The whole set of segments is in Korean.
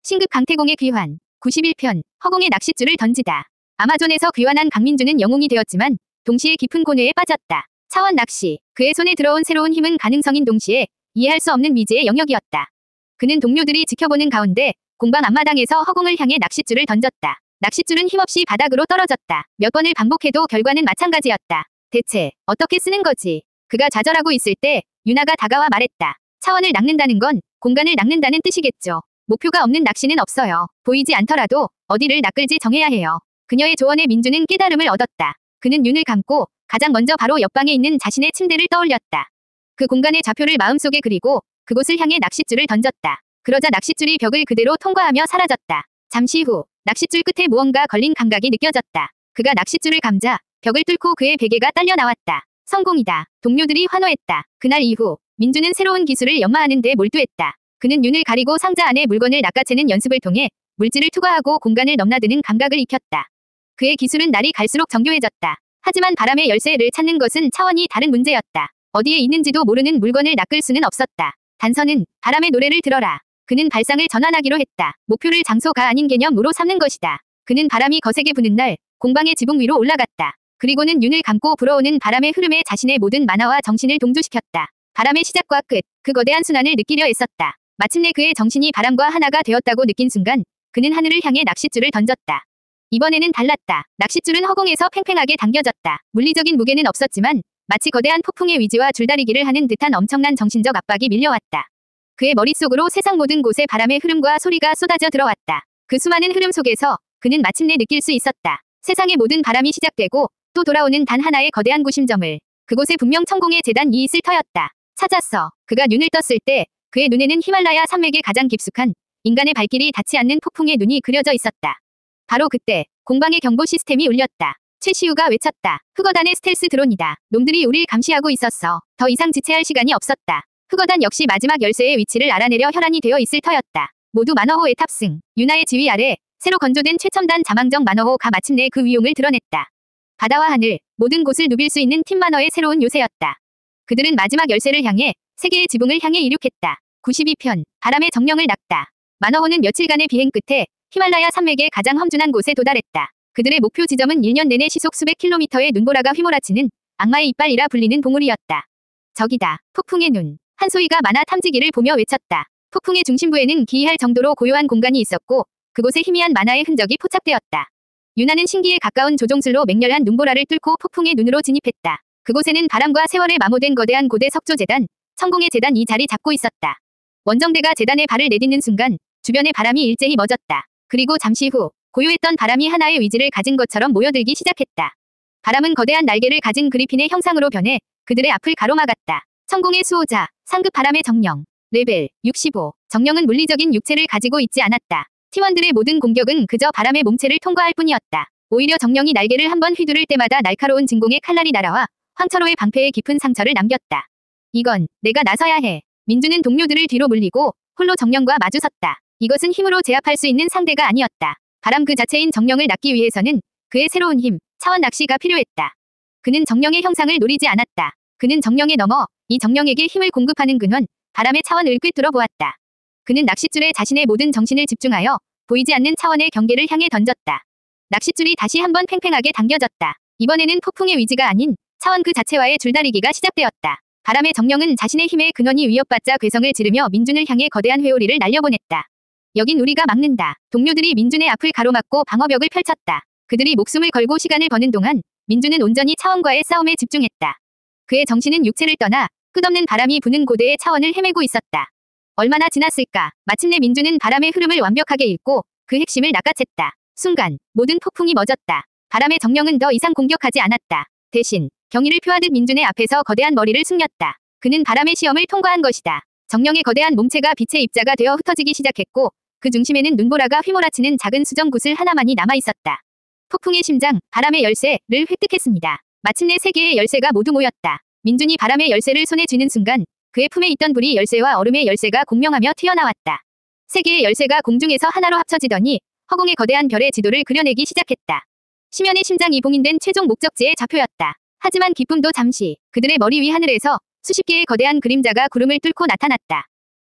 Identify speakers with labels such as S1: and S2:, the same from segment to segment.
S1: 신급 강태공의 귀환. 91편. 허공에 낚싯줄을 던지다. 아마존에서 귀환한 강민주는 영웅이 되었지만 동시에 깊은 고뇌에 빠졌다. 차원 낚시. 그의 손에 들어온 새로운 힘은 가능성인 동시에 이해할 수 없는 미지의 영역이었다. 그는 동료들이 지켜보는 가운데 공방 앞마당에서 허공을 향해 낚싯줄을 던졌다. 낚싯줄은 힘없이 바닥으로 떨어졌다. 몇 번을 반복해도 결과는 마찬가지였다. 대체 어떻게 쓰는 거지? 그가 좌절하고 있을 때 유나가 다가와 말했다. 차원을 낚는다는 건 공간을 낚는다는 뜻이겠죠. 목표가 없는 낚시는 없어요. 보이지 않더라도 어디를 낚을지 정해야 해요. 그녀의 조언에 민주는 깨달음을 얻었다. 그는 눈을 감고 가장 먼저 바로 옆방에 있는 자신의 침대를 떠올렸다. 그 공간의 좌표를 마음속에 그리고 그곳을 향해 낚싯줄을 던졌다. 그러자 낚싯줄이 벽을 그대로 통과하며 사라졌다. 잠시 후 낚싯줄 끝에 무언가 걸린 감각이 느껴졌다. 그가 낚싯줄을 감자 벽을 뚫고 그의 베개가 딸려 나왔다. 성공이다. 동료들이 환호했다. 그날 이후 민주는 새로운 기술을 연마하는 데 몰두했다. 그는 눈을 가리고 상자 안에 물건을 낚아채는 연습을 통해 물질을 투과하고 공간을 넘나드는 감각을 익혔다. 그의 기술은 날이 갈수록 정교해졌다. 하지만 바람의 열쇠를 찾는 것은 차원이 다른 문제였다. 어디에 있는지도 모르는 물건을 낚을 수는 없었다. 단서는 바람의 노래를 들어라. 그는 발상을 전환하기로 했다. 목표를 장소가 아닌 개념으로 삼는 것이다. 그는 바람이 거세게 부는 날 공방의 지붕 위로 올라갔다. 그리고는 눈을 감고 불어오는 바람의 흐름에 자신의 모든 만화와 정신을 동조시켰다. 바람의 시작과 끝, 그 거대한 순환을 느끼려 애썼다. 마침내 그의 정신이 바람과 하나가 되었다고 느낀 순간 그는 하늘을 향해 낚싯줄을 던졌다. 이번에는 달랐다. 낚싯줄은 허공에서 팽팽하게 당겨졌다. 물리적인 무게는 없었지만 마치 거대한 폭풍의 위지와 줄다리기를 하는 듯한 엄청난 정신적 압박이 밀려왔다. 그의 머릿속으로 세상 모든 곳에 바람의 흐름과 소리가 쏟아져 들어왔다. 그 수많은 흐름 속에서 그는 마침내 느낄 수 있었다. 세상의 모든 바람이 시작되고 또 돌아오는 단 하나의 거대한 구심점을. 그곳에 분명 천공의 재단이 있을 터였다. 찾았어. 그가 눈을 떴을 때 그의 눈에는 히말라야 산맥의 가장 깊숙한 인간의 발길이 닿지 않는 폭풍의 눈이 그려져 있었다. 바로 그때 공방의 경보 시스템이 울렸다. 최시우가 외쳤다. 흑어단의 스텔스 드론이다. 놈들이 우릴 감시하고 있었어. 더 이상 지체할 시간이 없었다. 흑어단 역시 마지막 열쇠의 위치를 알아내려 혈안이 되어 있을 터였다. 모두 만어호에 탑승. 유나의 지휘 아래 새로 건조된 최첨단 자망정 만어호가 마침내 그 위용을 드러냈다. 바다와 하늘, 모든 곳을 누빌 수 있는 팀 만어의 새로운 요새였다. 그들은 마지막 열쇠를 향해 세계의 지붕을 향해 이륙했다. 92편. 바람의 정령을 낚다. 만어호는 며칠간의 비행 끝에 히말라야 산맥의 가장 험준한 곳에 도달했다. 그들의 목표 지점은 1년 내내 시속 수백 킬로미터의 눈보라가 휘몰아치는 악마의 이빨이라 불리는 봉우리였다. 적이다. 폭풍의 눈. 한소희가 만화 탐지기를 보며 외쳤다. 폭풍의 중심부에는 기이할 정도로 고요한 공간이 있었고 그곳에 희미한 만화의 흔적이 포착되었다. 유나는 신기에 가까운 조종술로 맹렬한 눈보라를 뚫고 폭풍의 눈으로 진입했다. 그곳에는 바람과 세월에 마모된 거대한 고대 석조재단, 천공의 재단이 자리 잡고 있었다. 원정대가 재단에 발을 내딛는 순간 주변의 바람이 일제히 멎었다. 그리고 잠시 후 고요했던 바람이 하나의 위지를 가진 것처럼 모여들기 시작했다. 바람은 거대한 날개를 가진 그리핀의 형상으로 변해 그들의 앞을 가로막았다. 천공의 수호자, 상급 바람의 정령. 레벨 65. 정령은 물리적인 육체를 가지고 있지 않았다. 팀원들의 모든 공격은 그저 바람의 몸체를 통과할 뿐이었다. 오히려 정령이 날개를 한번 휘두를 때마다 날카로운 진공의 칼날이 날아와 황철호의 방패에 깊은 상처를 남겼다. 이건 내가 나서야 해. 민주는 동료들을 뒤로 물리고 홀로 정령과 마주섰다. 이것은 힘으로 제압할 수 있는 상대가 아니었다. 바람 그 자체인 정령을 낚기 위해서는 그의 새로운 힘, 차원 낚시가 필요했다. 그는 정령의 형상을 노리지 않았다. 그는 정령에 넘어 이 정령에게 힘을 공급하는 근원, 바람의 차원을 꿰뚫어 보았다. 그는 낚싯줄에 자신의 모든 정신을 집중하여 보이지 않는 차원의 경계를 향해 던졌다. 낚싯줄이 다시 한번 팽팽하게 당겨졌다. 이번에는 폭풍의 위지가 아닌 차원 그 자체와의 줄다리기가 시작되었다. 바람의 정령은 자신의 힘의 근원이 위협받자 괴성을 지르며 민준을 향해 거대한 회오리를 날려보냈다. 여긴 우리가 막는다. 동료들이 민준의 앞을 가로막고 방어벽을 펼쳤다. 그들이 목숨을 걸고 시간을 버는 동안 민준은 온전히 차원과의 싸움에 집중했다. 그의 정신은 육체를 떠나 끝없는 바람이 부는 고대의 차원을 헤매고 있었다. 얼마나 지났을까? 마침내 민준은 바람의 흐름을 완벽하게 읽고 그 핵심을 낚아챘다. 순간 모든 폭풍이 멎었다. 바람의 정령은 더 이상 공격하지 않았다. 대신 경의를 표하듯 민준의 앞에서 거대한 머리를 숙였다. 그는 바람의 시험을 통과한 것이다. 정령의 거대한 몸체가 빛의 입자가 되어 흩어지기 시작했고 그 중심에는 눈보라가 휘몰아치는 작은 수정 구슬 하나만이 남아있었다. 폭풍의 심장, 바람의 열쇠를 획득했습니다. 마침내 세 개의 열쇠가 모두 모였다. 민준이 바람의 열쇠를 손에 쥐는 순간 그의 품에 있던 불이 열쇠와 얼음의 열쇠가 공명하며 튀어나왔다. 세 개의 열쇠가 공중에서 하나로 합쳐지더니 허공의 거대한 별의 지도를 그려내기 시작했다. 심연의 심장이 봉인된 최종 목적지의 좌표였다. 하지만 기쁨도 잠시. 그들의 머리 위 하늘에서 수십 개의 거대한 그림자가 구름을 뚫고 나타났다.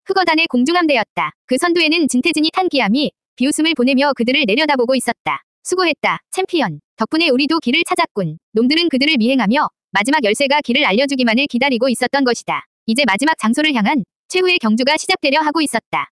S1: 흑어단의 공중함대였다. 그 선두에는 진태진이 탄 기함이 비웃음을 보내며 그들을 내려다보고 있었다. 수고했다, 챔피언. 덕분에 우리도 길을 찾았군. 놈들은 그들을 미행하며 마지막 열쇠가 길을 알려주기만을 기다리고 있었던 것이다. 이제 마지막 장소를 향한 최후의 경주가 시작되려 하고 있었다.